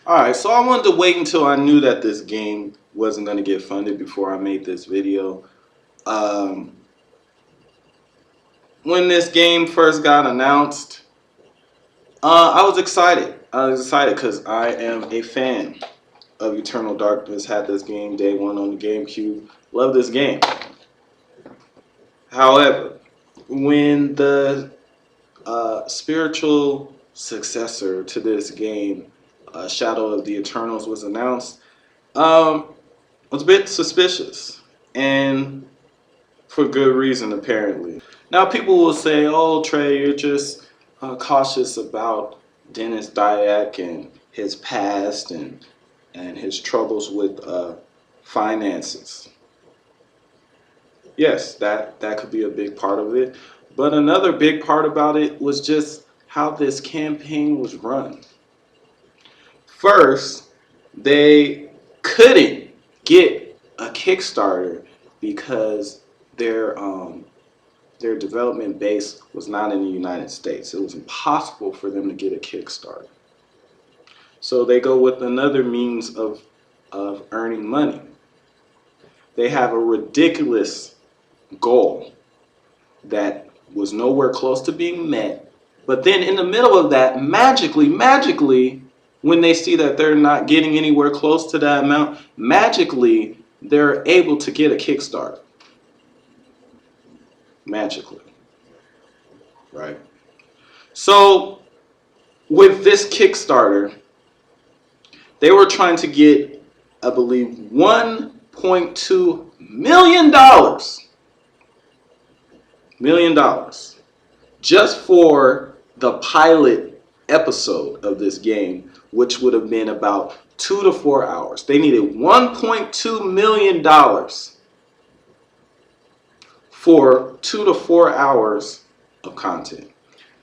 Alright, so I wanted to wait until I knew that this game wasn't going to get funded before I made this video. Um, when this game first got announced, I was excited. I was excited because I am a fan of Eternal Darkness. Had this game day one on the GameCube. Love this game. However, when the spiritual successor to this game, Shadow of the Eternals, was announced, I was a bit suspicious, and for good reason apparently. Now people will say, "Oh, Trey, you're just cautious about Dennis Dyack and his past and his troubles with finances." Yes, that could be a big part of it, but another big part about it was just how this campaign was run. First, they couldn't get a Kickstarter because their development base was not in the United States. It was impossible for them to get a Kickstarter. So they go with another means of earning money. They have a ridiculous goal that was nowhere close to being met. But then in the middle of that, magically, when they see that they're not getting anywhere close to that amount, magically, they're able to get a Kickstarter. Magically. Right? So, with this Kickstarter, they were trying to get, I believe, $1.2 million. Just for the pilot episode of this game, which would have been about 2 to 4 hours. They needed $1.2 million for 2 to 4 hours of content.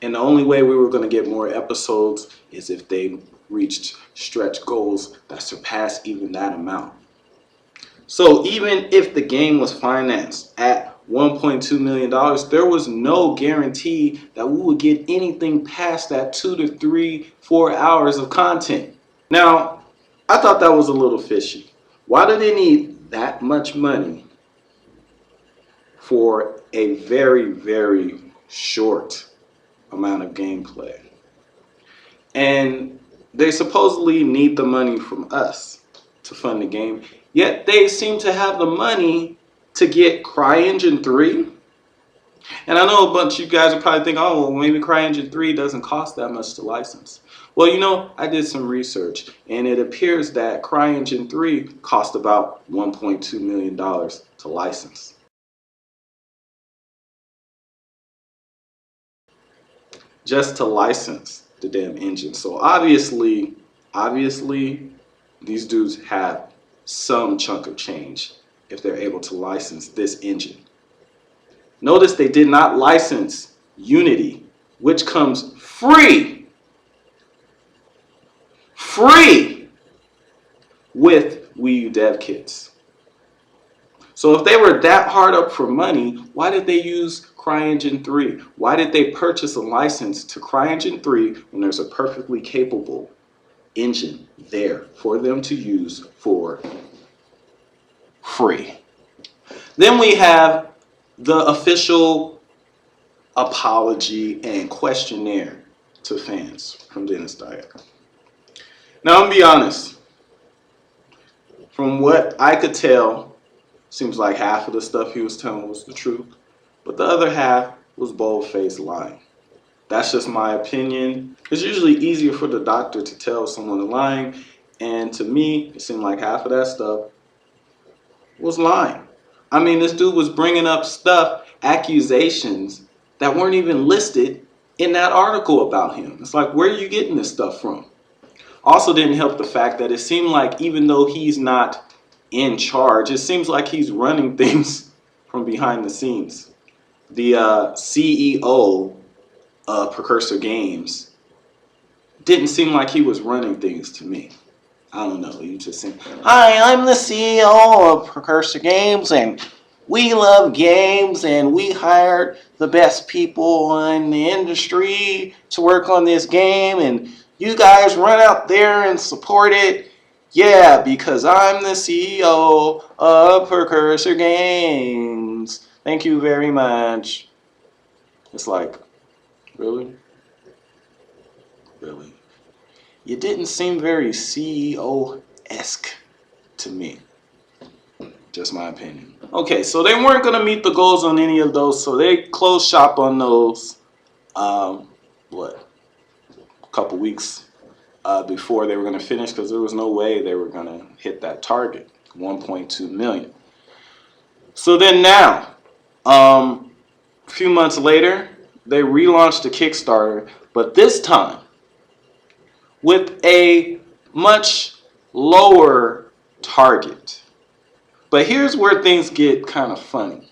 And the only way we were going to get more episodes is if they reached stretch goals that surpassed even that amount. So even if the game was financed at $1.2 million, there was no guarantee that we would get anything past that 2 to 3, 4 hours of content. Now, I thought that was a little fishy. Why do they need that much money for a very, very short amount of gameplay? And they supposedly need the money from us to fund the game, yet they seem to have the money to get CryEngine 3. And I know a bunch of you guys are probably thinking, oh, well, maybe CryEngine 3 doesn't cost that much to license. Well, you know, I did some research, and it appears that CryEngine 3 cost about $1.2 million to license. Just to license the damn engine. So obviously, these dudes have some chunk of change if they're able to license this engine. Notice they did not license Unity, which comes free with Wii U dev kits. So if they were that hard up for money, why did they use CryEngine 3? Why did they purchase a license to CryEngine 3 when there's a perfectly capable engine there for them to use for free? Then we have the official apology and questionnaire to fans from Dennis Dyack. Now, I'm going to be honest. From what I could tell, seems like half of the stuff he was telling was the truth, but the other half was bold-faced lying. That's just my opinion. It's usually easier for the doctor to tell someone is lying, and to me, it seemed like half of that stuff was lying. I mean, this dude was bringing up stuff, accusations, that weren't even listed in that article about him. It's like, where are you getting this stuff from? Also didn't help the fact that it seemed like even though he's not in charge, it seems like he's running things from behind the scenes. The CEO of Precursor Games didn't seem like he was running things to me. I don't know, you just saying, hi, I'm the CEO of Precursor Games, and we love games, and we hired the best people in the industry to work on this game, and You guys run out there and support it. Yeah, because I'm the CEO of Precursor Games. Thank you very much. It's like, really? Really? You didn't seem very CEO-esque to me. Just my opinion. Okay, so they weren't going to meet the goals on any of those, so they closed shop on those, what, a couple weeks before they were going to finish, because there was no way they were going to hit that target, 1.2 million. So then now, a few months later, they relaunched the Kickstarter, but this time with a much lower target. But here's where things get kind of funny.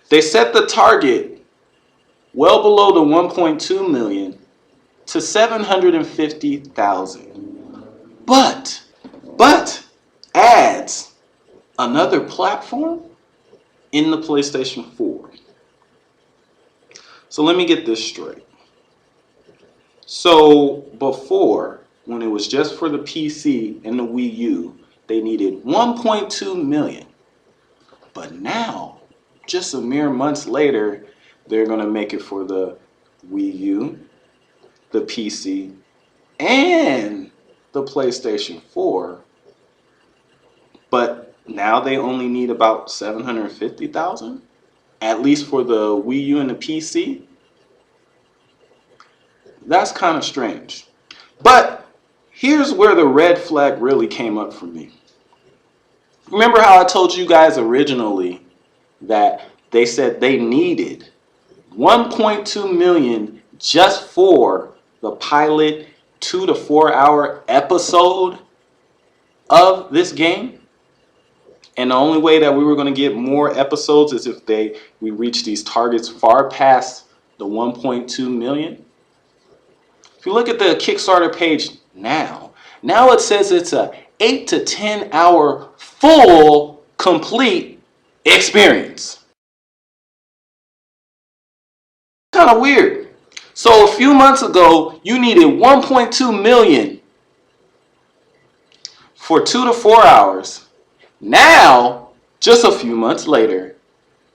They set the target well below the 1.2 million to 750,000. But adds another platform in the PlayStation 4. So let me get this straight. So before, when it was just for the PC and the Wii U, they needed 1.2 million. But now, just a mere months later, they're going to make it for the Wii U, the PC, and the PlayStation 4. But now they only need about 750,000, at least for the Wii U and the PC. That's kind of strange. But here's where the red flag really came up for me. Remember how I told you guys originally that they said they needed 1.2 million just for the pilot 2 to 4 hour episode of this game? And the only way that we were going to get more episodes is if we reach these targets far past the 1.2 million. If you look at the Kickstarter page now it says it's a 8 to 10 hour full complete experience. Kind of weird. So a few months ago, you needed 1.2 million for 2 to 4 hours. Now, just a few months later,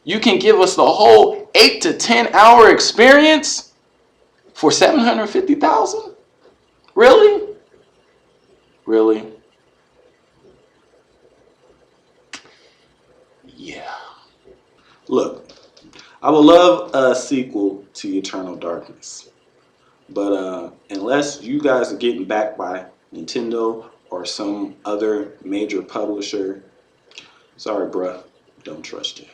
you can give us the whole 8 to 10 hour experience for 750,000? Really? Really? Yeah. Look, I would love a sequel to Eternal Darkness. But unless you guys are getting backed by Nintendo or some other major publisher, sorry bruh, don't trust you.